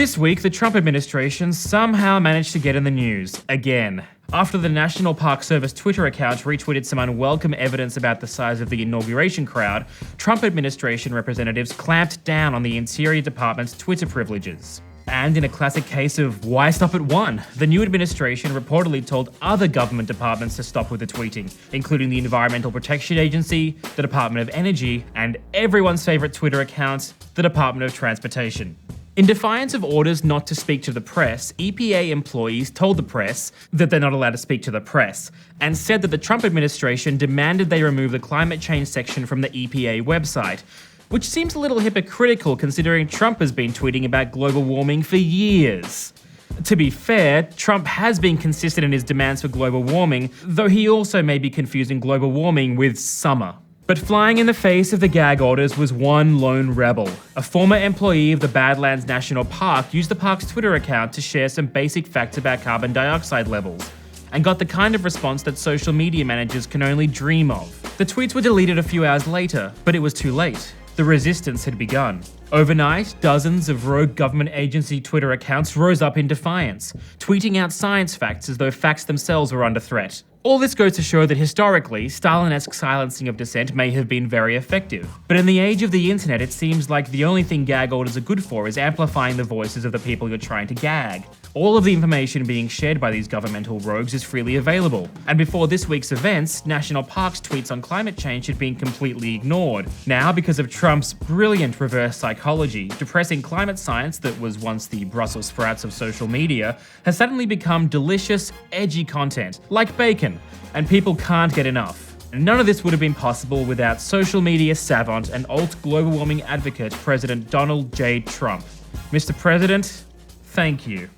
This week, the Trump administration somehow managed to get in the news, again. After the National Park Service Twitter account retweeted some unwelcome evidence about the size of the inauguration crowd, Trump administration representatives clamped down on the Interior Department's Twitter privileges. And in a classic case of why stop at one, the new administration reportedly told other government departments to stop with the tweeting, including the Environmental Protection Agency, the Department of Energy, and everyone's favourite Twitter account, the Department of Transportation. In defiance of orders not to speak to the press, EPA employees told the press that they're not allowed to speak to the press, and said that the Trump administration demanded they remove the climate change section from the EPA website, which seems a little hypocritical considering Trump has been tweeting about global warming for years. To be fair, Trump has been consistent in his demands for global warming, though he also may be confusing global warming with summer. But flying in the face of the gag orders was one lone rebel. A former employee of the Badlands National Park used the park's Twitter account to share some basic facts about carbon dioxide levels, and got the kind of response that social media managers can only dream of. The tweets were deleted a few hours later, but it was too late. The resistance had begun. Overnight, dozens of rogue government agency Twitter accounts rose up in defiance, tweeting out science facts as though facts themselves were under threat. All this goes to show that historically, Stalin-esque silencing of dissent may have been very effective. But in the age of the internet, it seems like the only thing gag orders are good for is amplifying the voices of the people you're trying to gag. All of the information being shared by these governmental rogues is freely available. And before this week's events, National Park's tweets on climate change had been completely ignored. Now, because of Trump's brilliant reverse psychology, depressing climate science that was once the Brussels sprouts of social media has suddenly become delicious, edgy content, like bacon, and people can't get enough. None of this would have been possible without social media savant and alt global warming advocate President Donald J. Trump. Mr. President, thank you.